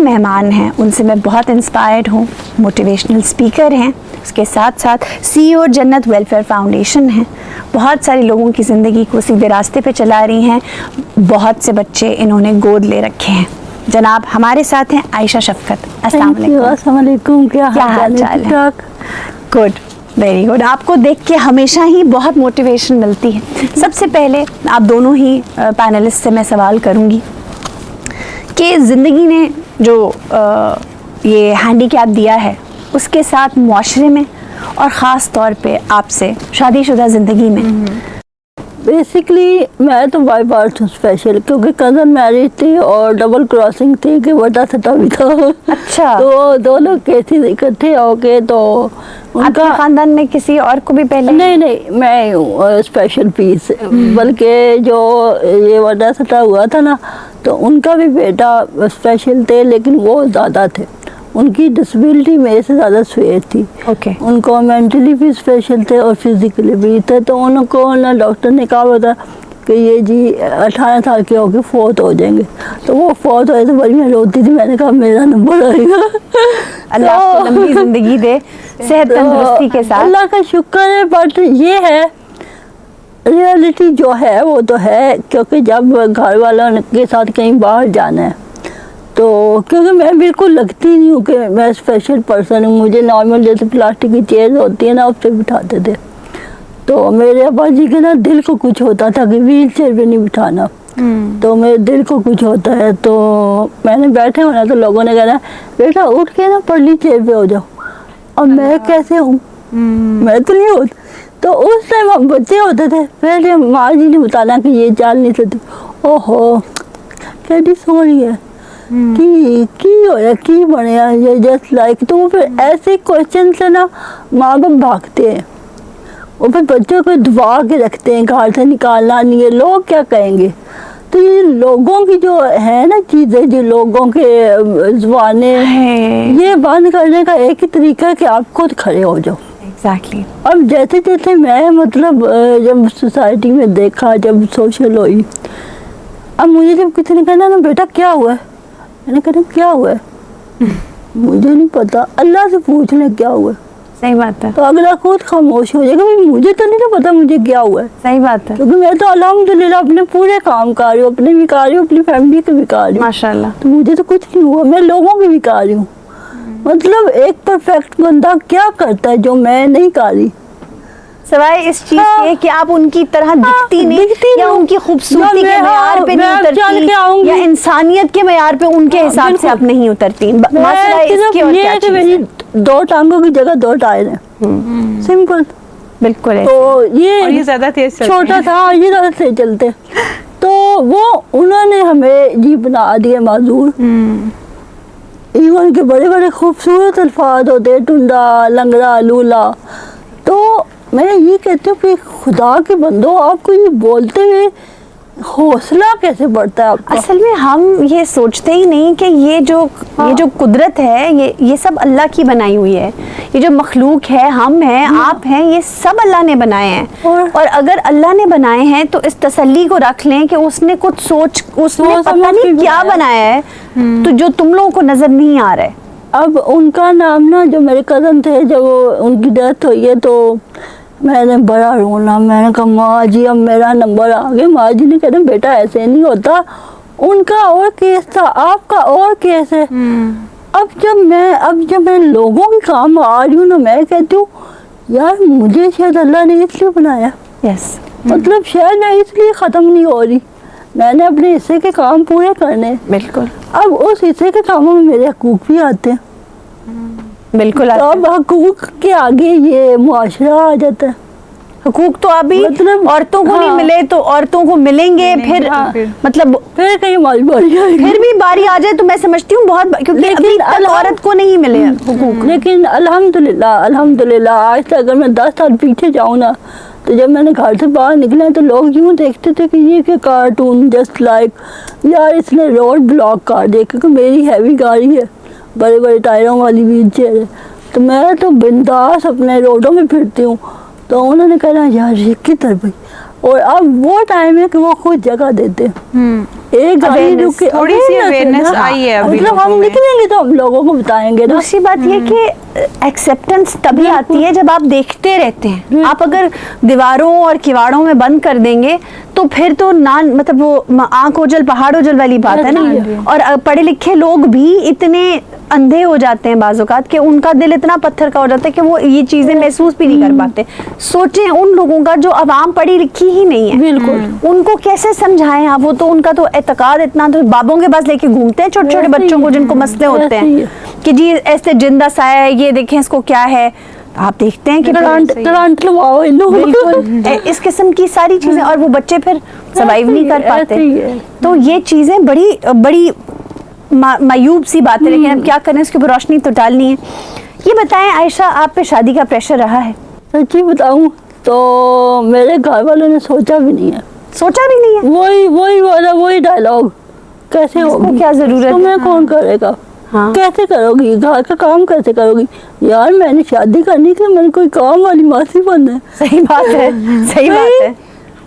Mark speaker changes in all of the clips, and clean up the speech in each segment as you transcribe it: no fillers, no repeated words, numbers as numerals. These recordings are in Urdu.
Speaker 1: مہمان ہیں ان سے میں بہت انسپائرڈ ہوں. موٹیویشنل اسپیکر ہیں, اس کے ساتھ ساتھ CEO جنت ویلفیئر فاؤنڈیشن ہیں. بہت سارے لوگوں کی زندگی کو سیدھے راستے پہ چلا رہی ہیں. بہت سے بچے انہوں نے گود لے رکھے ہیں. جناب ہمارے ساتھ ہیں عائشہ شفقت. السلام علیکم.
Speaker 2: السلام علیکم. کیا
Speaker 1: حال چال ہے؟ Good, very good. آپ کو دیکھ کے ہمیشہ ہی بہت موٹیویشن ملتی ہے. سب سے پہلے آپ دونوں ہی پینلسٹ سے میں سوال کروں گی کہ زندگی نے جو یہ ہینڈی کیپ دیا ہے اس کے ساتھ معاشرے میں اور خاص طور پہ آپ سے شادی شدہ زندگی میں
Speaker 2: بیسکلی میں تو بائی بارتھ ہوں اسپیشل, کیونکہ کزن میرج تھی اور ڈبل کراسنگ تھی کہ بڑا سٹا بھی تھا.
Speaker 1: اچھا,
Speaker 2: تو دونوں کیسز اکٹھے ہو کے تو ان
Speaker 1: کا خاندان میں کسی اور کو بھی پہلے
Speaker 2: نہیں میں ہوں اسپیشل پیس. بلکہ جو یہ وڈا سٹا ہوا تھا نا تو ان کا بھی بیٹا اسپیشل تھے, لیکن وہ زیادہ تھے. ان کی ڈسبلٹی میرے سے زیادہ سویر تھی. ان کو مینٹلی بھی اسپیشل تھے اور فزیکلی بھی تھے. تو ان کو نا ڈاکٹر نے کہا ہوتا کہ یہ جی 18 سال کے ہو کے فوت ہو جائیں گے. تو وہ فوت ہوئے تو بڑی میں روتی تھی. میں نے کہا میرا نمبر آئے گا.
Speaker 1: اللہ آپ کو لمبی زندگی دے, صحت تندرستی کے ساتھ.
Speaker 2: اللہ کا شکر ہے. بٹ یہ ہے ریئلٹی جو ہے وہ تو ہے, کیونکہ جب گھر والوں کے ساتھ کہیں باہر جانا ہے تو کیونکہ میں بالکل لگتی نہیں ہوں کہ میں اسپیشل پرسن ہوں. مجھے نارمل جیسے پلاسٹک کی چیئر ہوتی ہے نا اس پہ بٹھاتے تھے. تو میرے ابا جی کے نا دل کو کچھ ہوتا تھا کہ ویل چیئر پہ نہیں بٹھانا. تو میرے دل کو کچھ ہوتا ہے تو میں نے بیٹھے ہونا تو لوگوں نے کہنا بیٹا اٹھ کے نا پرلی چیئر پہ ہو جاؤ. اور میں کیسے ہوں, میں تو نہیں ہوتی. تو اس ٹائم ہم بچے ہوتے تھے. پہلے ماں جی نے بتانا کہ یہ چال نہیں سکتی. اوہو کیسی سو رہی ہے, کی ہویا کی بنیا یہ جسٹ لائک. تو وہ پھر ایسے کوشچن سے نا ماں باپ بھاگتے ہیں. وہ پھر بچوں کو دبا کے رکھتے ہیں, گھر سے نکالنا نہیں ہے, لوگ کیا کہیں گے. تو یہ لوگوں کی جو ہے نا چیزیں, جو لوگوں کے زبانیں, یہ بند کرنے کا ایک ہی طریقہ ہے کہ آپ خود کھڑے ہو جاؤ.
Speaker 1: ایگزیکٹلی.
Speaker 2: اب جیسے جیسے میں مطلب جب سوسائٹی میں دیکھا, جب سوشل ہوئی, اب مجھے جب کسی نے کہنا نا بیٹا کیا ہوا ہے, میں نے کہا کیا ہوا ہے مجھے نہیں پتا, اللہ سے پوچھ لیں کیا ہوا ہے.
Speaker 1: صحیح بات ہے.
Speaker 2: تو اگلا خود خاموش ہو جائے گا, مجھے تو نہیں پتا مجھے کیا ہوا ہے.
Speaker 1: صحیح بات ہے.
Speaker 2: کیونکہ میں تو الحمدللہ اپنے پورے کام کر رہی ہوں, اپنے بھی کر رہی ہوں, اپنی فیملی کے بھی کر رہی ہوں
Speaker 1: ماشاء اللہ.
Speaker 2: تو مجھے تو کچھ نہیں ہوا, میں لوگوں کی بھی کر رہی ہوں. مطلب ایک پرفیکٹ بندہ کیا کرتا ہے جو میں نہیں کر رہی,
Speaker 1: سوائے اس چیز کے کہ آپ ان کی طرح دکھتی نہیں, یا ان کی خوبصورتی کے معیار پہ نہیں اترتی, یا انسانیت کے معیار پہ ان کے حساب سے آپ نہیں اترتی. مسئلہ اس کی اور کیا چیز ہے.
Speaker 2: 2 ٹانگوں کی جگہ 2 ٹائر ہیں, سمپل.
Speaker 1: بالکل.
Speaker 2: تو
Speaker 3: یہ زیادہ تیز
Speaker 2: چھوٹا تھا, یہ زیادہ تیز چلتے. تو وہ انہوں نے ہمیں جی بنا دیا معذور. ایون کے بڑے بڑے خوبصورت الفاظ ہوتے, ٹنڈا, لنگڑا, لولا. تو میں یہ کہتی ہوں کہ خدا کے بندو آپ کو یہ بولتے ہوئے حوصلہ کیسے بڑھتا ہے آپ کا.
Speaker 1: اصل میں ہم یہ سوچتے ہی نہیں کہ یہ جو قدرت ہے یہ سب اللہ کی بنائی ہوئی ہے. یہ جو مخلوق ہے, ہم ہیں, آپ ہیں, یہ سب اللہ نے بنائے ہیں. اور اگر اللہ نے بنائے ہیں تو اس تسلی کو رکھ لیں کہ اس نے کچھ اس نے پتہ نہیں کیا بنایا ہے تو جو تم لوگوں کو نظر نہیں آ رہا ہے.
Speaker 2: اب ان کا نام نا, جو میرے کزن تھے, جب ان کی ڈیتھ ہوئی ہے تو میں نے بڑا رونا. میں نے کہا ماں جی اب میرا نمبر آ گیا. ماں جی نے کہا بیٹا ایسے نہیں ہوتا, ان کا اور کیس تھا, آپ کا اور کیس ہے. اب جب میں لوگوں کے کام آ رہی ہوں نا, میں کہتی ہوں یار مجھے شاید اللہ نے اس لیے بنایا.
Speaker 1: یس.
Speaker 2: مطلب شاید میں اس لیے ختم نہیں ہو رہی, میں نے اپنے حصے کے کام پورے کرنے.
Speaker 1: بالکل.
Speaker 2: اب اس حصے کے کاموں میں میرے حقوق بھی آتے ہیں.
Speaker 1: بالکل.
Speaker 2: اب حقوق کے آگے یہ معاشرہ آ جاتا ہے.
Speaker 1: حقوق تو ابھی مطلب عورتوں کو نہیں ملے تو عورتوں کو ملیں گے, پھر مطلب
Speaker 2: پھر کہیں ہماری باری آئے گی,
Speaker 1: پھر بھی باری آ جائے تو میں سمجھتی ہوں بہت, کیونکہ ابھی تک عورت کو نہیں ملے حقوق.
Speaker 2: لیکن الحمدللہ آج تک اگر میں 10 سال پیچھے جاؤں نا, تو جب میں نے گھر سے باہر نکلا تو لوگ یوں دیکھتے تھے کہ یہ کہ کارٹون جسٹ لائک, یار اس نے روڈ بلاک کر دیا, کیونکہ میری ہیوی گاڑی ہے, بڑے بڑے ٹائروں والی ویل چیئر ہے. تو میں تو بنداس اپنے روڈوں میں پھرتی ہوں. تو انہوں نے کہا یار یہ کدھر بھائی, اور اب وہ ٹائم ہے کہ وہ خود جگہ دیتے ہیں. ایک گاڑی رکے,
Speaker 3: تھوڑی سی awareness آئی ہے ابھی
Speaker 2: مطلب ہم
Speaker 3: لوگوں میں.
Speaker 2: نکلیں گے تو ہم لوگوں کو بتائیں گے نا.
Speaker 1: دوسری بات یہ کہ ایکسیپٹنس تبھی آتی ہے جب آپ دیکھتے رہتے ہیں. آپ اگر دیواروں اور کیواڑوں میں بند کر دیں گے تو پھر تو مطلب وہ آنکھ اوجل پہاڑ اوجل والی بات ہے نا. اور پڑھے لکھے لوگ بھی اتنے اندھے ہو جاتے ہیں بعض اوقات کہ ان کا دل اتنا پتھر کا ہو جاتا ہے کہ وہ یہ چیزیں محسوس بھی نہیں کر پاتے. سوچیں ان لوگوں کا جو عوام پڑھی لکھی ہی نہیں ہے,
Speaker 2: بالکل
Speaker 1: ان کو کیسے سمجھائیں آپ. وہ تو ان کا تو اعتقاد اتنا, تو بابوں کے پاس لے کے گھومتے ہیں چھوٹے چھوٹے بچوں کو جن کو مسئلے ہوتے ہیں کہ جی ایسے جندہ سایہ ہے, یہ دیکھیں اس کو کیا ہے. آپ دیکھتے ہیں کہ
Speaker 2: کرنٹ لگواؤ ان لوگوں کو.
Speaker 1: بالکل اس قسم کی ساری چیزیں, اور وہ بچے پھر سروائیو نہیں کر پاتے. تو یہ چیزیں بڑی بڑی معیوب سی بات ہے, لیکن اب کیا کریں, اس کے اوپر روشنی تو ڈالنی ہے. یہ بتائیں عائشہ, آپ پہ شادی کا پریشر رہا ہے؟
Speaker 2: سچی بتاؤں تو میرے گھر والوں نے سوچا بھی نہیں ہے.
Speaker 1: سوچا بھی نہیں ہے؟
Speaker 2: وہی ڈائلاگ, کیسے ہوگی,
Speaker 1: کیا ضرورت ہے,
Speaker 2: تمہیں کون کرے گا, کیسے کرو گی, گھر کا کام کیسے کرو گی. یار میں نے شادی کرنی کہ میں نے کوئی کام والی ماسی بننا ہے.
Speaker 1: صحیح بات ہے, صحیح بات ہے.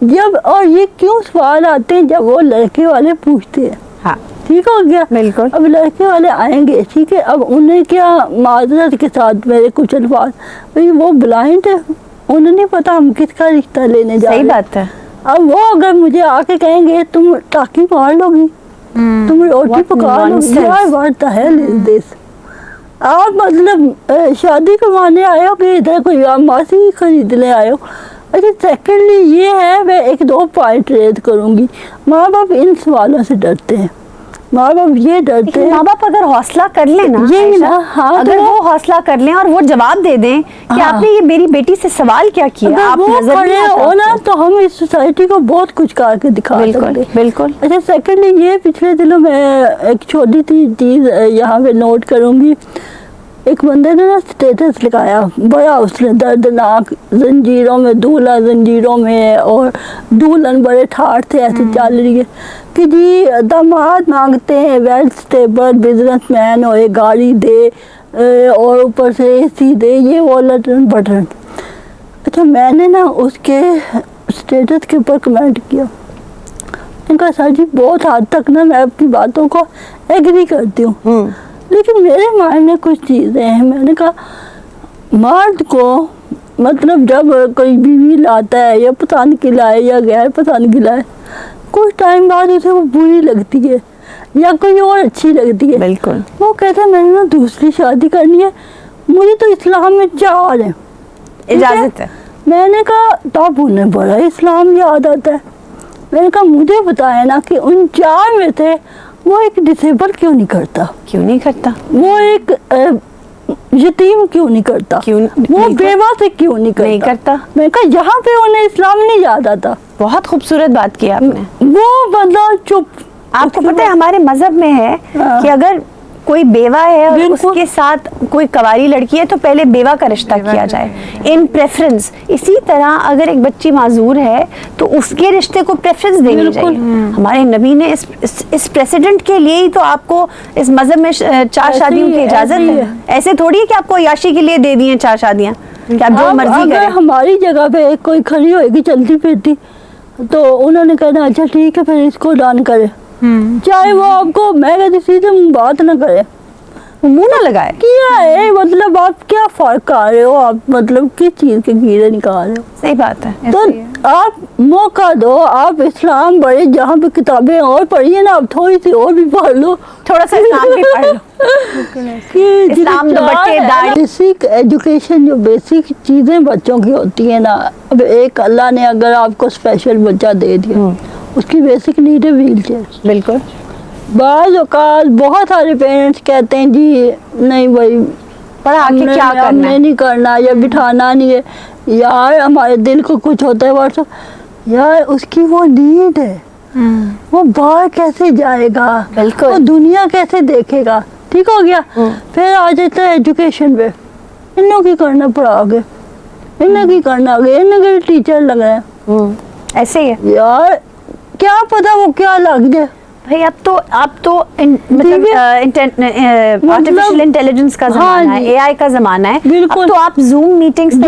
Speaker 2: جب اور یہ کیوں سوال آتے ہیں جب وہ لڑکے والے پوچھتے ہیں.
Speaker 1: ہاں
Speaker 2: ٹھیک ہو گیا.
Speaker 1: بالکل.
Speaker 2: اب لڑکے والے آئیں گے, ٹھیک ہے, اب انہیں کیا معذرت کے ساتھ میرے کچھ الفاظ, بھائی وہ بلائنڈ ہے, انہیں نہیں پتا ہم کس کا رشتہ لینے جا رہے ہیں.
Speaker 1: صحیح بات ہے.
Speaker 2: اب وہ اگر مجھے آ کے کہیں گے تم ٹاکی مار لو گی, تم روٹی پکا لو گی, یار what the hell is this. آپ مطلب شادی کروانے آئے ہو کہ ادھر کوئی ماسی خریدنے آئے ہو. اچھا سیکنڈلی یہ ہے, میں ایک دو پوائنٹ ریز کروں گی. ماں باپ ان سوالوں سے ڈرتے ہیں, ماں باپ یہ ڈرتے ہیں.
Speaker 1: ماں باپ اگر حوصلہ کر لیں نا,
Speaker 2: یہی نا, ہاں,
Speaker 1: اگر وہ حوصلہ کر لیں اور وہ جواب دے دیں کہ آپ نے یہ میری بیٹی سے سوال کیا کیا,
Speaker 2: اگر وہ کھڑے ہو نا تو ہم اس سوسائٹی کو بہت کچھ کر کے دکھا سکتے ہیں.
Speaker 1: بالکل.
Speaker 2: اچھا سیکنڈلی یہ پچھلے دنوں میں ایک چھوٹی سی چیز یہاں پہ نوٹ کروں گی. ایک بندے نے نا اسٹیٹس لگایا بڑا, اس نے دردناک, زنجیروں میں دولہا, زنجیروں میں, اور دلہن بڑے ٹھاٹ سے ایسے چل رہی ہے کہ جی داماد مانگتے ہیں ویل اسٹیبل بزنس مین ہو, ایک گاڑی دے اور اوپر سے اے سی دے, یہ وہ لٹرن بٹرن. اچھا میں نے نا اس کے اسٹیٹس کے اوپر کمنٹ کیا, ان کا سر جی بہت حد تک نا میں آپ کی باتوں کو ایگری کرتی ہوں, لیکن میرے مائنڈ میں کچھ چیزیں ہیں. میں نے کہا مرد کو مطلب جب کوئی بیوی لاتا ہے یا پسند کی لائے یا غیر پسند کی لائے, کچھ ٹائم بعد اسے وہ بری لگتی ہے یا کوئی اور اچھی لگتی ہے.
Speaker 1: بالکل.
Speaker 2: وہ کہتے ہیں میں نے نا دوسری شادی کرنی ہے, مجھے تو اسلام میں 4 ہے,
Speaker 1: اجازت ہے.
Speaker 2: میں نے کہا تب انہیں بڑا اسلام یاد آتا ہے. میں نے کہا مجھے بتایا نا کہ ان 4 میں سے وہ ایک ڈسیبل کیوں نہیں کرتا,
Speaker 1: کیوں نہیں کرتا,
Speaker 2: وہ ایک یتیم کیوں نہیں کرتا, وہ بیوہ سے کیوں نہیں کرتا. میں کہا یہاں پہ انہیں اسلام نہیں یاد آتا.
Speaker 1: بہت خوبصورت بات کی آپ نے.
Speaker 2: وہ بندہ چپ.
Speaker 1: آپ کو پتہ ہے ہمارے مذہب میں ہے کہ اگر کوئی بیوہ ہے اور اس کے ساتھ کوئی کنواری لڑکی ہے تو پہلے بیوہ کا رشتہ کیا جائے ان پریفرنس. اسی طرح اگر ایک بچی معذور ہے تو اس کے رشتے کو پریفرنس دینی چاہیے. ہمارے نبی نے اس پریسیڈنٹ کے لیے ہی تو آپ کو اس مذہب میں 4 شادیوں کی اجازت ہے. ایسے تھوڑی ہے کہ آپ کو عیاشی کے لیے دے دیے 4 شادیاں کہ آپ جو مرضی کریں.
Speaker 2: ہماری جگہ پہ کوئی کھڑی ہوئے گی چلتی پھرتی تو انہوں نے کہنا اچھا ٹھیک ہے پھر اس کو ڈان کرے, چاہے وہ آپ کو میں کہتی سیدھے بات نہ کرے,
Speaker 1: منہ نہ لگائے.
Speaker 2: کیا ہے مطلب آپ کیا فرق کر رہے ہو, آپ مطلب کس چیز کے کیڑے نکال رہے ہو.
Speaker 1: صحیح بات ہے.
Speaker 2: تو آپ موقع دو, آپ اسلام پڑھے, جہاں پہ کتابیں اور پڑھیے نا, آپ تھوڑی سی اور بھی پڑھ لو,
Speaker 1: تھوڑا سا اسلام بھی پڑھ لو. اسلام دوپٹے داڑھی.
Speaker 2: بیسک ایجوکیشن جو بیسک چیزیں بچوں کی ہوتی ہیں نا, اب ایک اللہ نے اگر آپ کو اسپیشل بچہ دے دیا, اس کی بیسک نیڈ ہے ویل چیئر.
Speaker 1: بالکل.
Speaker 2: بعض اوقات بہت سارے پیرنٹس کہتے ہیں جی نہیں بھائی
Speaker 1: پڑھا کے کیا کرنا,
Speaker 2: ہم نے نہیں کرنا یا بٹھانا نہیں ہے. یار ہمارے دل کو کچھ ہوتا ہے ورثہ, یار اس کی وہ نیڈ ہے, وہ باہر کیسے جائے گا,
Speaker 1: بالکل,
Speaker 2: وہ دنیا کیسے دیکھے گا. ٹھیک ہو گیا. پھر آ جاتا ہے ایجوکیشن پہ, انہوں کی کرنا پڑھا کے, انہوں کی کرنا آگے, انہوں کے ٹیچر لگ رہے ہیں.
Speaker 1: ایسے ہی ہے
Speaker 2: یار, کیا پتا وہ کیا لگ جائے.
Speaker 1: بھائی اب تو مطلب آرٹیفیشل انٹیلیجنس کا زمانہ ہے, اے آئی کا زمانہ ہے. اب تو آپ زوم میٹنگز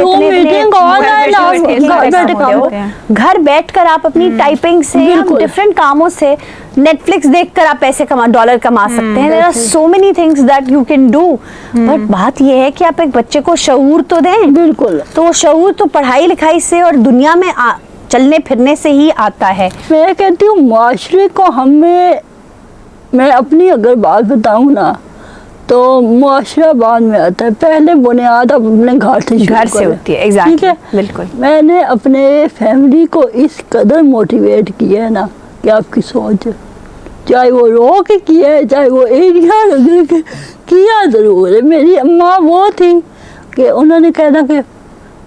Speaker 1: گھر بیٹھ کر آپ اپنی ٹائپنگ سے, ڈفرینٹ کاموں سے, نیٹ فلکس دیکھ کر آپ پیسے ڈالر کما سکتے ہیں. There are so many things that you can do. But بات یہ ہے کہ آپ ایک بچے کو شعور تو دیں.
Speaker 2: بالکل.
Speaker 1: تو وہ شعور تو پڑھائی لکھائی سے اور دنیا میں چلنے پھرنے سے ہی آتا ہے.
Speaker 2: میں کہتی ہوں معاشرے کو میں اپنی اگر بات بتاؤں نا تو معاشرہ بعد میں آتا ہے, پہلے بنیاد آپ اپنے گھر سے
Speaker 1: ہوتی ہے. ٹھیک ہے, بالکل.
Speaker 2: میں نے اپنے فیملی کو اس قدر موٹیویٹ کیا ہے نا کہ آپ کی سوچ, چاہے وہ رو کے کیا ہے چاہے وہ ایریا کیا ضرور ہے. میری اماں وہ تھی کہ انہوں نے کہنا کہ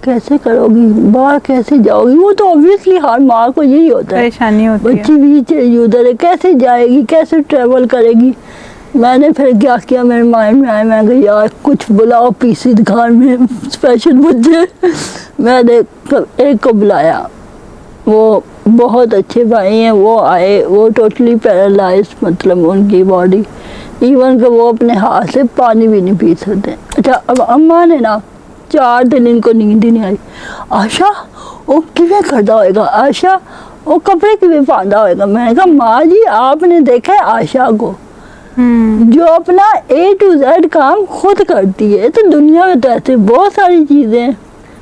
Speaker 2: کیسے کرو گی, باہر کیسے جاؤ گی. وہ تو obviously ہر ماں کو یہی ہوتا ہے,
Speaker 3: پریشانی ہوتی ہے,
Speaker 2: بچی بھی چاہیے ادھر ہے, کیسے جائے گی, کیسے ٹریول کرے گی. میں نے پھر کیا میرے مائنڈ میں آیا, میں کہ یار کچھ بلاؤ پیسی دکان میں اسپیشل بچے. میں نے ایک کو بلایا, وہ بہت اچھے بھائی ہیں, وہ آئے, وہ ٹوٹلی پیرالائز, مطلب ان کی باڈی ایون کہ وہ اپنے ہاتھ سے پانی بھی نہیں پی سکتے. اچھا اب اماں نے نا 4 دن ان کو نیند ہی نہیں آئی. آشا وہ کیویں کرتا ہوئے گا, آشا وہ کپڑے کیویں پاندہ ہوئے گا. میں نے کہا ماں جی آپ نے دیکھا ہے آشا کو جو اپنا A to Z کام خود کرتی ہے, تو دنیا میں تو ایسے بہت ساری چیزیں ہیں,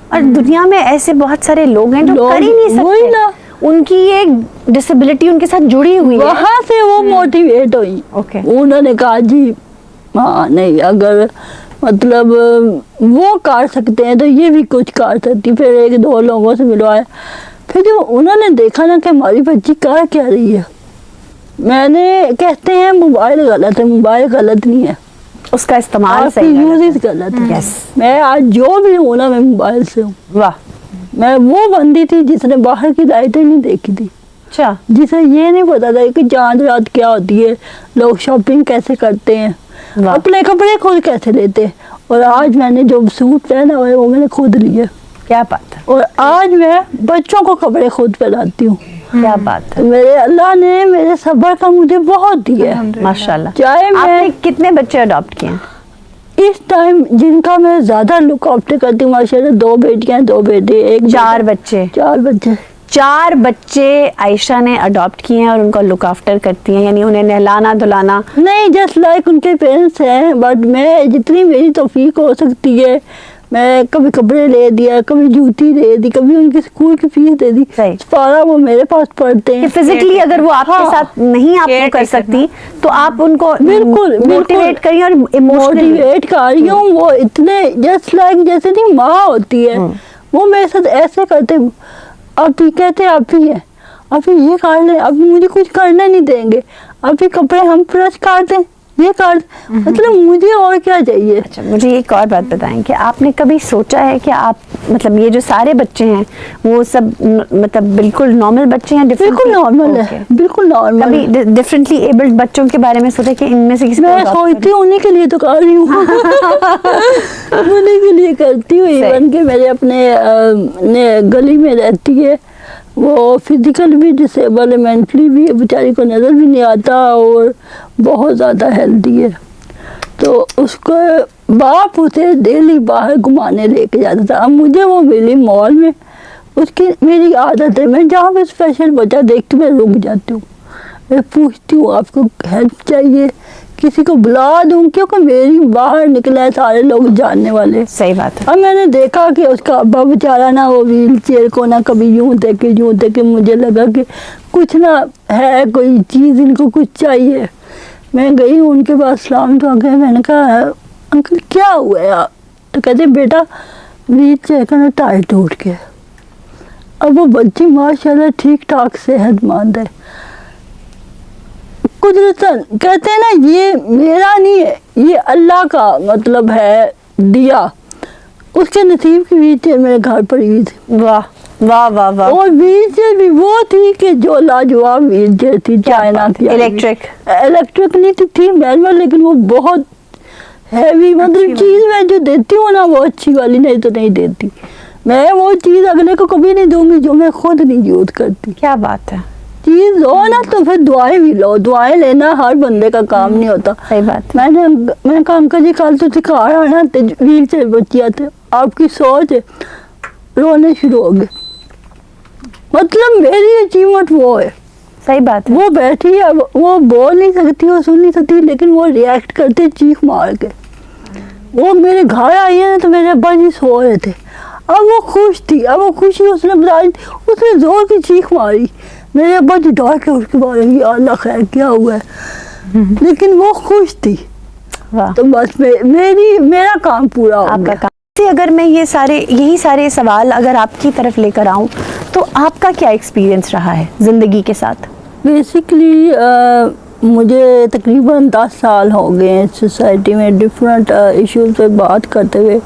Speaker 1: اور دنیا میں ایسے بہت سارے لوگ ہیں جو کر ہی نہیں سکتے. ان کی ایک ڈسیبلٹی ان کے ساتھ جڑی ہوئی ہے.
Speaker 2: وہاں سے وہ موٹیویٹ ہوئی. انہوں نے کہا جی ہاں نہیں, اگر مطلب وہ کر سکتے ہیں تو یہ بھی کچھ کر سکتی. پھر 1-2 لوگوں سے ملوایا. پھر جب انہوں نے دیکھا نا کہ ہماری بچی کر کیا رہی ہے, میں نے کہتے ہیں موبائل غلط ہے, موبائل غلط نہیں ہے,
Speaker 1: اس کا استعمال
Speaker 2: صحیح یوز غلط ہے. میں آج جو بھی ہوں نا میں موبائل سے ہوں.
Speaker 1: واہ,
Speaker 2: میں وہ بندی تھی جس نے باہر کی لائٹیں نہیں دیکھی تھی,
Speaker 1: اچھا,
Speaker 2: جسے یہ نہیں پتا تھا کہ چاند رات کیا ہوتی ہے, لوگ شاپنگ کیسے کرتے ہیں, اپنے کپڑے خود کیسے لیتے. اور آج میں نے جو سوٹ پہنا ہوا ہے وہ میں نے خود لیے.
Speaker 1: کیا بات ہے.
Speaker 2: اور آج میں بچوں کو کپڑے خود پہناتی ہوں.
Speaker 1: کیا بات ہے.
Speaker 2: میرے اللہ نے میرے صبر کا مجھے بہت دیا ہے
Speaker 1: ماشاءاللہ.
Speaker 2: چاہے
Speaker 1: آپ
Speaker 2: میں
Speaker 1: نے کتنے بچے اڈاپٹ کیے ہیں
Speaker 2: اس ٹائم جن کا میں زیادہ لک آفٹر کرتی ہوں؟ ماشاءاللہ 2 بیٹیاں 2 بیٹے,
Speaker 1: 4 بچے. 4 بچے عائشہ نے اڈاپٹ کیے ہیں اور ان کا لک آفٹر کرتی ہیں, یعنی انہیں نہلانا دھلانا
Speaker 2: نہیں, جسٹ لائک ان کے پیرنٹس ہیں. بٹ میں جتنی میری توفیق ہو سکتی ہے میں کبھی کپڑے لے دیا, کبھی جوتی دے دی, کبھی ان کی اسکول کی فیس دے دی. سارا وہ میرے پاس پڑھتے ہیں.
Speaker 1: فزیکلی اگر وہ آپ کے ساتھ نہیں آپ کو کر سکتی تو آپ ان کو
Speaker 2: بالکل
Speaker 1: موٹیویٹ کریے اور
Speaker 2: موٹیویٹ کر رہی ہوں. وہ اتنے جسٹ لائک جیسے نہیں ماں ہوتی ہے, وہ میرے ساتھ ایسے کرتے. آپ بھی کہتے آپ بھی ہیں, آپ یہ کر لیں, اب مجھے کچھ کرنے نہیں دیں گے, اب یہ کپڑے ہم پریس کر دیں, یہ کر دیں, مطلب مجھے اور کیا چاہیے.
Speaker 1: اچھا, مجھے ایک اور بات بتائیں کہ آپ نے کبھی سوچا ہے کہ آپ مطلب یہ جو سارے بچے ہیں وہ سب مطلب بالکل نارمل بچے ہیں؟
Speaker 2: بالکل نارمل ہے, بالکل نارمل.
Speaker 1: کبھی ڈفرینٹلی ایبلڈ بچوں کے بارے میں سوچا کہ ان میں سے کسی
Speaker 2: میں سوچتی ہوں انہیں کے لیے تو کر رہی ہوں, انہیں کے لیے کرتی ہوں. ایون کہ میرے اپنے گلی میں رہتی ہے, وہ فزیکل بھی ڈسیبل ہے, مینٹلی بھی, بیچاری کو نظر بھی نہیں آتا اور بہت زیادہ ہیلدی ہے. تو اس کو باپ اسے ڈیلی باہر گھمانے لے کے جاتا تھا. اب مجھے وہ ملی مال میں, اس کی میری عادت ہے میں جہاں پہ اسپیشل بچہ دیکھتی ہوں میں رک جاتی ہوں, میں پوچھتی ہوں آپ کو ہیلپ چاہیے, کسی کو بلا دوں, کیونکہ میری باہر نکلا ہے سارے لوگ جاننے والے.
Speaker 1: صحیح بات ہے.
Speaker 2: اب میں نے دیکھا کہ اس کا ابا بیچارہ نا وہ ویل چیئر کو نہ کبھی یوں دیکھے, مجھے لگا کہ کچھ نہ ہے, کوئی چیز ان کو کچھ چاہیے. میں گئی ہوں ان کے پاس, سلام تو آگے, میں نے کہا انکل کیا ہوا ہے آپ؟ تو کہتے بیٹا ویل چیئر کا نا ٹائر ٹوٹ گیا. اب وہ بچی ماشاءاللہ ٹھیک ٹھاک صحت مند ہے. قدرتاً کہتے ہیں نا یہ میرا نہیں ہے, یہ اللہ کا مطلب ہے دیا. اس کے نصیب کی ویل چیئر میرے گھر پڑی ہوئی تھی.
Speaker 1: واہ واہ واہ واہ.
Speaker 2: اور ویل چیئر بھی وہ تھی کہ جو لاجواب ویل چیئر تھی, چائنا کی, الیکٹرک نہیں تھی مینول, لیکن وہ بہت ہیوی. مطلب چیز میں جو دیتی ہوں نا وہ اچھی والی, نہیں تو نہیں دیتی. میں وہ چیز اگلے کو کبھی نہیں دوں گی جو میں خود نہیں یوز کرتی.
Speaker 1: کیا بات ہے,
Speaker 2: چیز ہو نا تو پھر دعائیں بھی لو. دعائیں لینا ہر بندے کا کام نہیں ہوتا.
Speaker 1: صحیح بات.
Speaker 2: میں نے کہا انکل جی کل تو دکھا رہا نا ویل چیئر بچیا تھے, آپ کی سوچ ہے, رونے شروع ہو گئے. مطلب میری اچیومنٹ وہ ہے.
Speaker 1: صحیح بات ہے.
Speaker 2: وہ بیٹھی ہے, وہ بول نہیں سکتی, وہ سن نہیں سکتی, لیکن وہ ریئیکٹ کرتے چیخ مار کے. وہ میرے گھر آئی ہے نا تو میرے ابا جی سو رہے تھے. اب وہ خوش تھی, اب وہ خوشی اس نے بتائی, اس نے زور کی چیخ ماری. میرے ابا جی ڈر کے اس کے بعد یا اللہ خیر کیا ہوا ہے, لیکن وہ خوش تھی. تو بس میرا کام پورا ہو گیا.
Speaker 1: اگر میں یہی سارے سوال اگر آپ کی طرف لے کر آؤں تو آپ کا کیا ایکسپیرینس رہا ہے زندگی کے ساتھ؟
Speaker 2: بیسکلی مجھے تقریباً 10 سال ہو گئے ہیں سوسائٹی میں ڈفرینٹ ایشوز پہ بات کرتے ہوئے,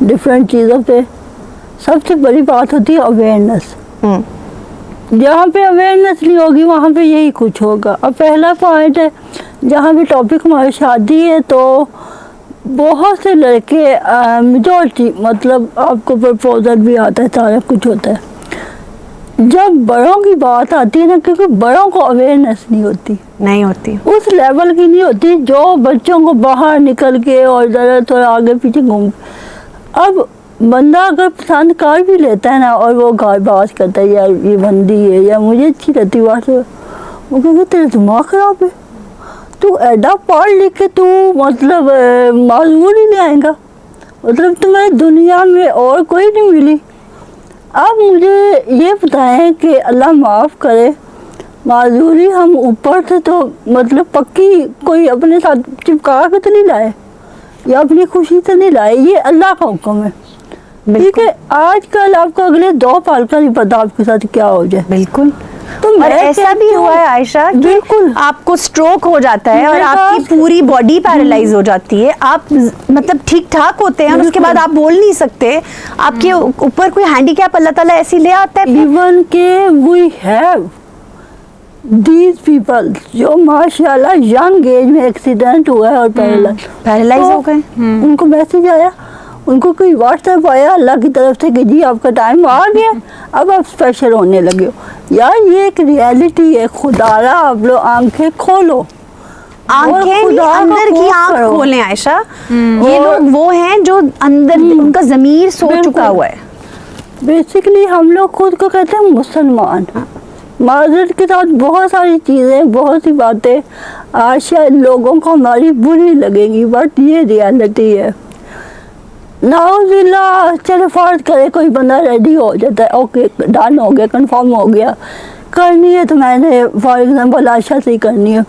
Speaker 2: ڈفرینٹ چیزوں پہ. سب سے بڑی بات ہوتی ہے اویئرنیس. جہاں پہ اویئرنیس نہیں ہوگی وہاں پہ یہی کچھ ہوگا. اب پہلا پوائنٹ ہے, جہاں بھی ٹاپک ہماری شادی ہے تو بہت سے لڑکے میجورٹی مطلب آپ کو پرپوزل بھی آتا ہے, سارا کچھ ہوتا ہے. جب بڑوں کی بات آتی ہے نا, کیونکہ بڑوں کو اویئرنیس نہیں ہوتی, اس لیول کی نہیں ہوتی جو بچوں کو باہر نکل کے اور ذرا تھوڑا آگے پیچھے گھوم. اب بندہ اگر پسند کر بھی لیتا ہے نا اور وہ گھر باز کرتا ہے یار یہ بندی ہے یا مجھے اچھی رہتی بات, وہ کہتے تیرا دماغ خراب ہے, تو ایڈا پڑھ لکھ کے تو مطلب معذور ہی لے آئے گا, مطلب تمہیں دنیا میں اور کوئی نہیں ملی. اب مجھے یہ بتائیں کہ اللہ معاف کرے, معذوری ہم اوپر سے تو مطلب پکی کوئی اپنے ساتھ چپکا کے تو نہیں لائے یا اپنی خوشی سے نہیں لائے, یہ اللہ کا حکم ہے. ٹھیک ہے, آج کل آپ کو اگلے 2 پل کا نہیں پتا آپ کے ساتھ کیا ہو جائے.
Speaker 1: بالکل. اور ایسا بھی ہوا ہے عائشہ کہ آپ کو سٹروک ہو جاتا ہے اور آپ کی پوری باڈی پیرالائز ہو جاتی ہے, آپ مطلب ٹھیک ٹھاک ہوتے ہیں اور اس کے بعد آپ بول نہیں سکتے, آپ کے اوپر کوئی ہینڈی کیپ اللہ تعالیٰ ایسی لے آتا ہے.
Speaker 2: ایون کہ وی ہیو دیز پیپل جو ماشاء اللہ ینگ ایج میں ایکسیڈنٹ ہوا ہے اور
Speaker 1: پیرالائز ہو گئے,
Speaker 2: ان کو میسج آیا, ان کو کوئی واٹس ایپ آیا اللہ کی طرف سے کہ جی آپ کا ٹائم آ گیا, اب آپ اسپیشل ہونے لگے ہو. یار یہ ایک ریئلٹی ہے, خدا را آپ لوگ آنکھیں کھولو,
Speaker 1: اندر کی آنکھ کھولیں عائشہ. یہ لوگ وہ ہیں جو اندر ان کا ضمیر سو چکا ہوا ہے.
Speaker 2: بیسکلی ہم لوگ خود کو کہتے ہیں مسلمان, معذرت کے ساتھ بہت ساری چیزیں, بہت سی باتیں آج شاید لوگوں کو ہماری بری لگیں گی, بٹ یہ ریئلٹی ہے. نعوذ باللہ, چلے فرض کرے کوئی بندہ ریڈی ہو جاتا ہے, اوکے ڈن ہو گیا, کنفرم ہو گیا, کرنی ہے تو میں نے فار ایگزامپل عائشہ سے ہی کرنی ہے.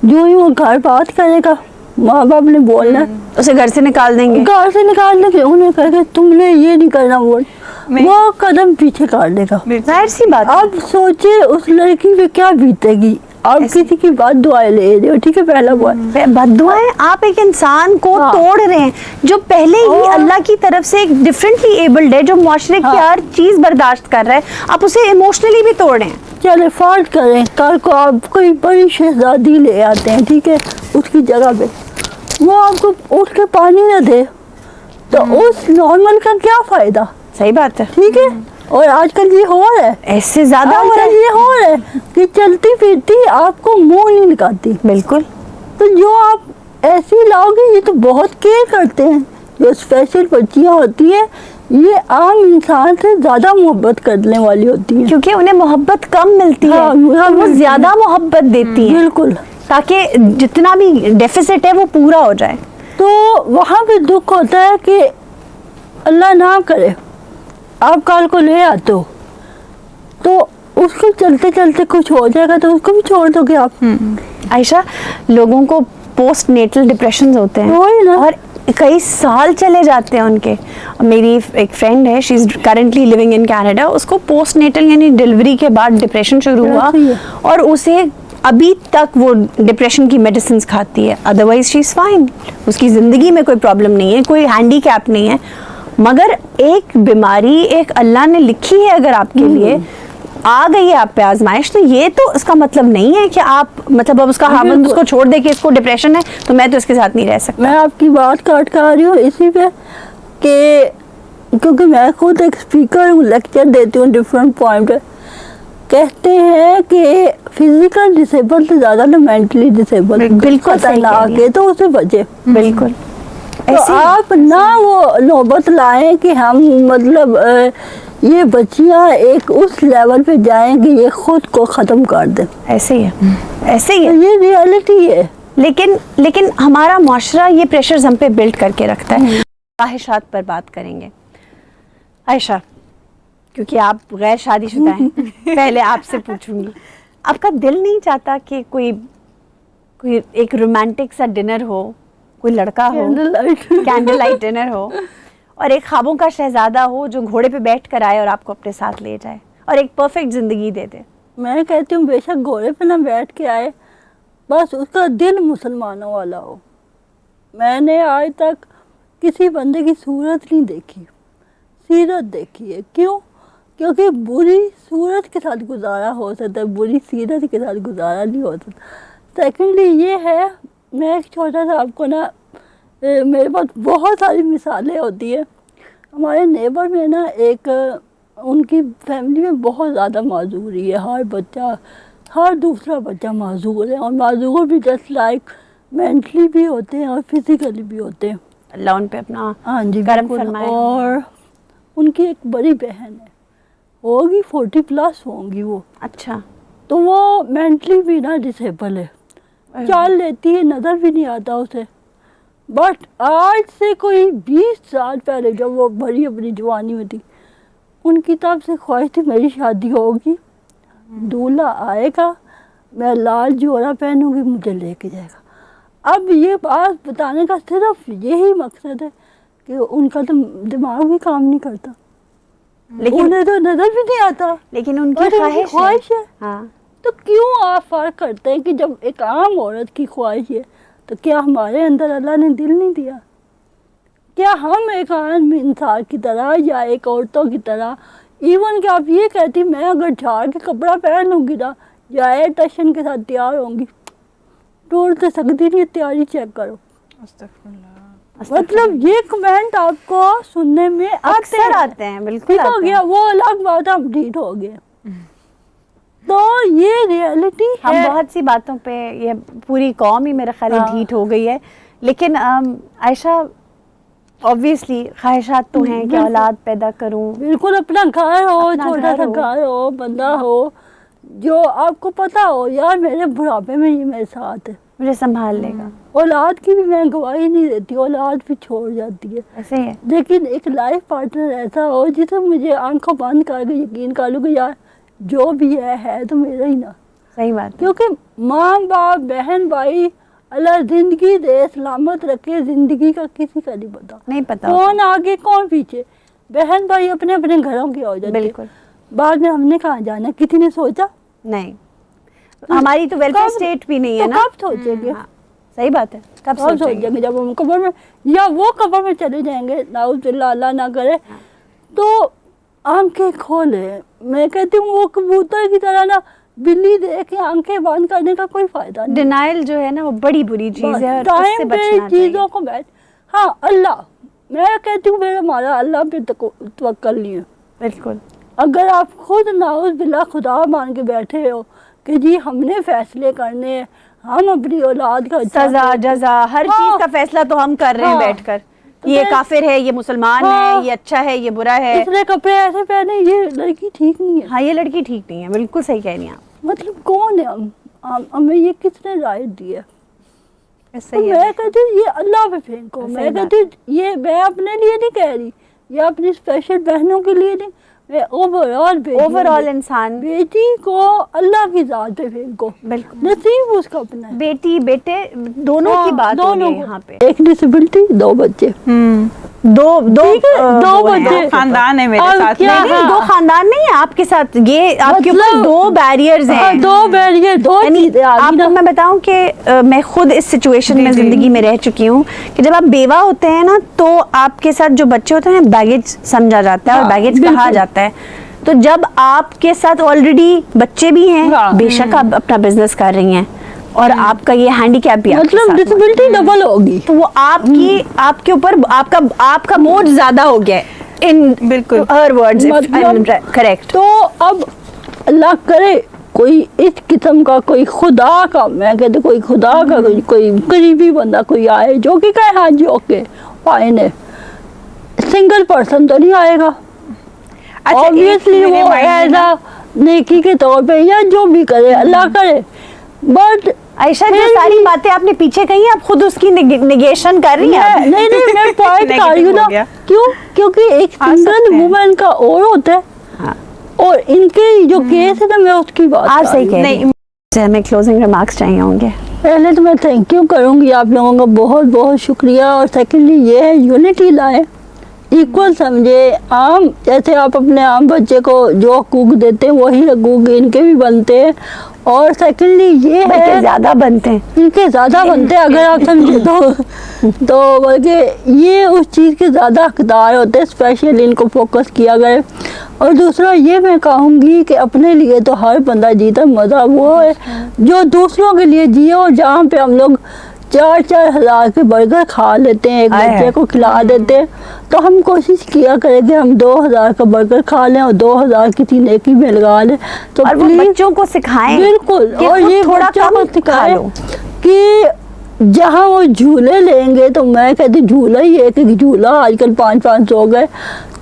Speaker 2: جو ہی وہ گھر بات کرے گا, ماں باپ نے بولنا ہے,
Speaker 1: اسے گھر سے نکال دیں گے,
Speaker 2: انہیں کہے گا تم نے یہ نہیں کرنا, وہ قدم پیچھے کر دے گا.
Speaker 1: ظاہر سی بات.
Speaker 2: اب سوچے اس لڑکی پہ کیا بیتے گی, آپ کسی کی بد دعائیں لے رہے ہو. ٹھیک ہے, پہلا
Speaker 1: بد دعائیں, آپ ایک انسان کو توڑ رہے ہیں جو پہلے ہی اللہ کی طرف سے ایک ڈفرینٹلی ایبلڈ ہے, جو معاشرے کی ہر چیز برداشت کر رہا ہے, آپ اسے ایموشنلی بھی توڑ رہے ہیں.
Speaker 2: چلے فرض کریں کل کو آپ کوئی بڑی شہزادی لے آتے ہیں, ٹھیک ہے, اس کی جگہ پہ وہ آپ کو اٹھ کے پانی نہ دے تو اس نارمل کا کیا فائدہ.
Speaker 1: صحیح بات ہے.
Speaker 2: ٹھیک ہے, اور آج کل یہ ہو رہا ہے,
Speaker 1: ایسے زیادہ ہو رہا ہے,
Speaker 2: یہ ہو رہا ہے کہ چلتی پھرتی آپ کو منہ نہیں لگاتی.
Speaker 1: بالکل.
Speaker 2: تو جو آپ ایسی لاؤ گے, یہ تو بہت کیئر کرتے ہیں, جو اسپیشل بچیاں ہوتی ہیں یہ عام انسان سے زیادہ محبت کرنے والی ہوتی ہیں,
Speaker 1: کیونکہ انہیں محبت کم ملتی ہے, وہ زیادہ محبت دیتی ہیں.
Speaker 2: بالکل,
Speaker 1: تاکہ جتنا بھی ڈیفیسٹ ہے وہ پورا ہو جائے.
Speaker 2: تو وہاں پہ دکھ ہوتا ہے کہ اللہ نہ کرے آپ کل کو لے آتے ہو تو اس کو چلتے چلتے کچھ ہو جائے گا تو اس کو بھی چھوڑ دو گے آپ.
Speaker 1: عائشہ, لوگوں کو پوسٹ نیٹل ڈپریشنز ہوتے ہیں اور کئی سال چلے جاتے ہیں ان کے. میری ایک فرینڈ ہے, she is currently living in Canada, اس کو پوسٹ نیٹل یعنی ڈلیوری کے بعد ڈپریشن شروع ہوا اور اسے ابھی تک وہ ڈپریشن کی میڈیسنز کھاتی ہے, ادروائز شی از فائن, اس کی زندگی میں کوئی پرابلم نہیں ہے, کوئی ہینڈی کیپ نہیں ہے. مگر ایک بیماری ایک اللہ نے لکھی ہے اگر آپ کے لیے, آ گئی ہے آپ پہ آزمائش, تو یہ تو اس کا مطلب نہیں ہے کہ آپ مطلب اب اس کا خاوند اس کو چھوڑ دے کہ اس کو ڈپریشن ہے تو میں تو اس کے ساتھ نہیں رہ سکتا.
Speaker 2: میں آپ کی بات کاٹ کر آ رہی ہوں اسی پہ کہ کیونکہ میں خود ایک اسپیکر ہوں, لیکچر دیتی ہوں ڈفرینٹ پوائنٹ پہ. کہتے ہیں کہ فزیکل ڈسیبل سے زیادہ نا مینٹلی ڈسیبل
Speaker 1: بالکل
Speaker 2: خطرناک ہے، تو اسے بچے.
Speaker 1: بالکل.
Speaker 2: تو آپ نہ وہ نوبت لائیں کہ ہم مطلب یہ بچیاں ایک اس لیول پہ جائیں کہ یہ خود کو ختم کر دیں.
Speaker 1: ایسے ہی ہے، ایسے ہی ہے.
Speaker 2: یہ ریالٹی ہے.
Speaker 1: لیکن ہمارا معاشرہ یہ پریشرز ہم پہ بلڈ کر کے رکھتا ہے. خواہشات پر بات کریں گے. عائشہ، کیونکہ آپ غیر شادی شدہ ہیں، پہلے آپ سے پوچھوں گی، آپ کا دل نہیں چاہتا کہ کوئی ایک رومانٹک سا ڈنر ہو، کوئی لڑکا ہو، کینڈل لائٹ ڈنر ہو، اور ایک خوابوں کا شہزادہ ہو جو گھوڑے پہ بیٹھ کر آئے اور آپ کو اپنے ساتھ لے جائے اور ایک پرفیکٹ زندگی دے دے؟
Speaker 2: میں کہتی ہوں بے شک گھوڑے پہ نہ بیٹھ کے آئے، بس اس کا دل مسلمانوں والا ہو. میں نے آج تک کسی بندے کی صورت نہیں دیکھی، سیرت دیکھی ہے. کیوں؟ کیونکہ بری صورت کے ساتھ گزارا ہو سکتا ہے، بری سیرت کے ساتھ گزارا نہیں ہو سکتا. سیکنڈلی یہ ہے، میں ایک چھوٹا سا آپ کو نا، میرے پاس بہت ساری مثالیں ہوتی ہیں. ہمارے نیبر میں نا ایک، ان کی فیملی میں بہت زیادہ معذوری ہے. ہر دوسرا بچہ معذور ہے، اور معذور بھی جسٹ لائک مینٹلی بھی ہوتے ہیں اور فزیکلی بھی ہوتے ہیں.
Speaker 1: اللہ ان پہ اپنا
Speaker 2: ہاں جی
Speaker 1: کرم
Speaker 2: بالکل.
Speaker 1: فرمائے.
Speaker 2: اور ان کی ایک بڑی بہن ہے، ہوگی 40+ ہوں گی وہ.
Speaker 1: اچھا.
Speaker 2: تو وہ مینٹلی بھی نا ڈسیبل ہے، چال لیتی ہے، نظر بھی نہیں آتا اسے. بٹ آج سے کوئی 20 سال پہلے جب وہ بڑی اپنی جوانی میں تھی، ان کی طرف سے خواہش تھی میری شادی ہوگی، دولہا آئے گا، میں لال جوڑا پہنوں گی، مجھے لے کے جائے گا. اب یہ بات بتانے کا صرف یہی مقصد ہے کہ ان کا تو دماغ بھی کام نہیں کرتا،
Speaker 1: لیکن
Speaker 2: انہیں تو نظر بھی نہیں آتا،
Speaker 1: لیکن ان کی
Speaker 2: خواہش ہے.
Speaker 1: ہاں.
Speaker 2: تو کیوں آپ فرق کرتے ہیں کہ جب ایک عام عورت کی خواہش ہے تو کیا ہمارے اندر اللہ نے دل نہیں دیا؟ کیا ہم ایک عام انسان کی طرح یا ایک عورتوں کی طرح، ایون کہ آپ یہ کہتی میں اگر جھاڑ کے کپڑا پہن لوں گی نا یا ایئر ٹشن کے ساتھ تیار ہوں گی، ٹوڑ تو سکتی نہیں، تیاری چیک کرو. مطلب یہ کمنٹ آپ کو سننے میں
Speaker 1: اکثر آتے ہیں. بالکل
Speaker 2: ہو گیا، وہ الگ بات ہم ڈیٹ ہو گئے. تو یہ ریالٹی ہے.
Speaker 1: ہم بہت سی باتوں پہ، یہ پوری قوم ہی میرا خیال ہے ڈھیٹ ہو گئی ہے. لیکن عائشہ، obviously خواہشات تو ہیں کہ اولاد پیدا کروں.
Speaker 2: بالکل، اپنا گھر ہو، چھوٹا سا گھر ہو، بندہ ہو جو آپ کو پتا ہو یار میرے بڑھاپے میں یہ میرے ساتھ ہے،
Speaker 1: مجھے سنبھال لے گا.
Speaker 2: اولاد کی بھی میں گواہی نہیں دیتی، اولاد بھی چھوڑ جاتی ہے.
Speaker 1: ایسے ہی ہے.
Speaker 2: لیکن ایک لائف پارٹنر ایسا ہو جسے مجھے آنکھوں بند کر کے یقین کر لوں کہ یار جو بھی ہے تو میرا ہی نا.
Speaker 1: صحیح بات.
Speaker 2: کیونکہ ماں باپ، بہن بھائی، اللہ زندگی دے، سلامت رکھے، زندگی کا کسی کا نہیں پتا کون آگے کون پیچھے. بہن بھائی اپنے اپنے گھروں کے ہو جاتے.
Speaker 1: بالکل.
Speaker 2: بعد میں ہم نے کہاں جانا، کسی نے سوچا
Speaker 1: نہیں. ہماری تو ویلفیئر اسٹیٹ بھی نہیں ہے نا.
Speaker 2: کب سوچیں گے؟
Speaker 1: صحیح بات ہے. کب سوچیں گے؟
Speaker 2: جب ہم قبر میں یا وہ قبر میں چلے جائیں گے، نعوذ باللہ، اللہ نہ کرے. تو آنکھیں کھولے. میں کہتی ہوں وہ کبوتر کی طرح نا بلی دیکھ کے آنکھیں بند کرنے کا کوئی فائدہ نہیں.
Speaker 1: ڈینائل جو ہے نا وہ بڑی بری چیز ہے، اور اس سے
Speaker 2: ٹائم پہ
Speaker 1: بچنا
Speaker 2: چیزوں کو ہاں اللہ، میں کہتی ہوں میرا ہمارا اللہ پہ توکل نہیں ہے.
Speaker 1: بالکل.
Speaker 2: اگر آپ خود نعوذ باللہ خدا مان کے بیٹھے ہو کہ جی ہم نے فیصلے کرنے، ہم اپنی اولاد کا
Speaker 1: سزا جزا ہر چیز کا فیصلہ تو ہم کر رہے ہیں بیٹھ کر، یہ کافر ہے، یہ مسلمان ہے، یہ اچھا ہے، یہ برا ہے،
Speaker 2: اس نے کپڑے ایسے پہنے، یہ لڑکی ٹھیک نہیں ہے.
Speaker 1: ہاں یہ لڑکی ٹھیک نہیں ہے. بالکل صحیح کہہ رہی ہیں آپ.
Speaker 2: مطلب کون ہے ہمیں یہ کس نے رائٹ دی ہے؟
Speaker 1: صحیح
Speaker 2: میں کہتی ہوں یہ اللہ پہ پھینکو. میں کہتی ہوں یہ میں اپنے لیے نہیں کہہ رہی، یہ اپنی اسپیشل بہنوں کے لیے نہیں، میں اوور آل
Speaker 1: انسان،
Speaker 2: بیٹی کو اللہ کی ذات پہ پھینکو.
Speaker 1: بالکل.
Speaker 2: نصیب اس کا اپنا ہے.
Speaker 1: بیٹی بیٹے دونوں کی بات ہو گئی یہاں پہ.
Speaker 2: ایک ڈسیبلٹی، 2 بچے،
Speaker 1: دو
Speaker 2: بچے،
Speaker 3: خاندان ہے میرے ساتھ.
Speaker 1: نہیں 2 خاندان نہیں ہے آپ کے ساتھ، یہ آپ کے اوپر 2 بیریئرز ہیں.
Speaker 2: 2 بیریئر، 2 چیزیں.
Speaker 1: آپ کو میں بتاؤں کہ میں خود اس سچویشن میں زندگی میں رہ چکی ہوں کہ جب آپ بیوہ ہوتے ہیں نا تو آپ کے ساتھ جو بچے ہوتے ہیں بیگیج سمجھا جاتا ہے اور بیگیج کہا جاتا ہے. تو جب آپ کے ساتھ آلریڈی بچے بھی ہیں، بے شک آپ اپنا بزنس کر رہی ہیں اور آپ کا یہ ہینڈی کیپ بھی
Speaker 2: مطلب ڈسیبلٹی ڈبل ہوگی،
Speaker 1: تو وہ آپ کے اوپر آپ کا موڈ زیادہ ہو گیا ہے.
Speaker 3: بالکل
Speaker 1: ہر ورڈز کریکٹ.
Speaker 2: تو اب اللہ کرے کوئی اس قسم کا کوئی خدا کا، میں کہتے کوئی خدا کا کوئی قریبی بندہ کوئی آئے جو کہ کہے ہاں جی اوکے فائن ہے، سنگل پرسن تو نہیں آئے گا obviously وہ ایسا نیکی کے طور پہ یا جو بھی کرے اللہ کرے. بٹ
Speaker 1: عائشہ جو ساری باتیں آپ نے پیچھے کہی آپ خود اس کی نگیشن کر رہی ہیں.
Speaker 2: نہیں میں پوائنٹ کر رہی ہوں نا، کیونکہ ایک سنگل وومن کا اور ہوتا ہے اور ان کے جو کیس ہے نا میں اس کی بات
Speaker 1: آپ صحیح کہہ رہی ہیں. ہمیں کلوزنگ ریمارکس چاہیے ہوں گے.
Speaker 2: پہلے تو میں تھینک یو کروں گی آپ لوگوں کا بہت بہت شکریہ، اور سیکنڈلی یہ ہے یونٹی لائے، ایکول سمجھے. عام جیسے آپ اپنے عام بچے کو جو حقوق دیتے ہیں وہی حقوق ان کے بھی بنتے ہیں، اور سیکنڈلی یہ ہے
Speaker 1: زیادہ بنتے ہیں،
Speaker 2: ان کے زیادہ بنتے ہیں اگر آپ سمجھے تو بلکہ یہ اس چیز کے زیادہ حقدار ہوتے ہیں، اسپیشلی ان کو فوکس کیا گئے. اور دوسرا یہ میں کہوں گی کہ اپنے لیے تو ہر بندہ جیتا، مزہ وہ ہے جو دوسروں کے لیے جیے. اور جہاں پہ ہم لوگ 4-4 ہزار کے برگر کھا لیتے ہیں، ایک بچے کو کھلا دیتے ہیں، تو ہم کوشش کیا کریں کہ ہم 2000 کا برگر کھا لیں اور 2000 کسی نیکی میں لگا لیں. تو
Speaker 1: اور وہ بچوں کو سکھائیں
Speaker 2: بالکل، اور یہ
Speaker 1: تھوڑا
Speaker 2: بچوں کو
Speaker 1: کم
Speaker 2: سکھائیں کہ جہاں وہ جھولے لیں گے، تو میں کہتی جھولا ہی ہے کہ جھولا آج کل 500 گئے.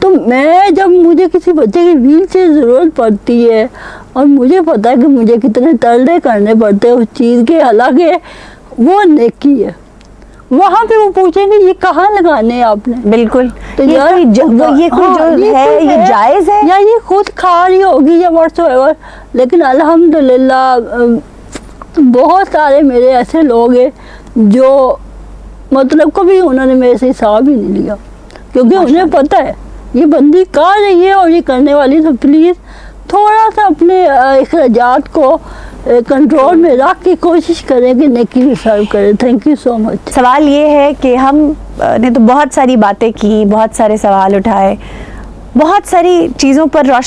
Speaker 2: تو میں جب مجھے کسی بچے کی ویل چیئر ضرورت پڑتی ہے اور مجھے پتا ہے کہ مجھے کتنے ترلے کرنے پڑتے ہیں اس چیز کے، حالانکہ وہ نیکی ہے، وہاں پہ وہ پوچھیں گے یہ کہاں لگانے ہیں آپ نے.
Speaker 1: بالکل،
Speaker 2: تو
Speaker 1: یہ کوئی جو ہے یہ جائز ہے
Speaker 2: یا یہ خود کھا رہی ہوگی یا واٹس ایور. لیکن الحمدللہ بہت سارے میرے ایسے لوگ ہیں جو مطلب کبھی انہوں نے میرے سے حساب ہی نہیں لیا، کیونکہ انہیں پتہ ہے یہ بندی کر رہی ہے اور یہ کرنے والی. تو پلیز تھوڑا سا اپنے اخراجات کو کنٹرول میں رکھ کے کوشش کریں کہ نیکی بھی سرو کریں. تھینک یو سو مچ.
Speaker 1: سوال یہ ہے کہ ہم نے تو بہت ساری باتیں کی، بہت سارے سوال اٹھائے، بہت ساری چیزوں پر روشنی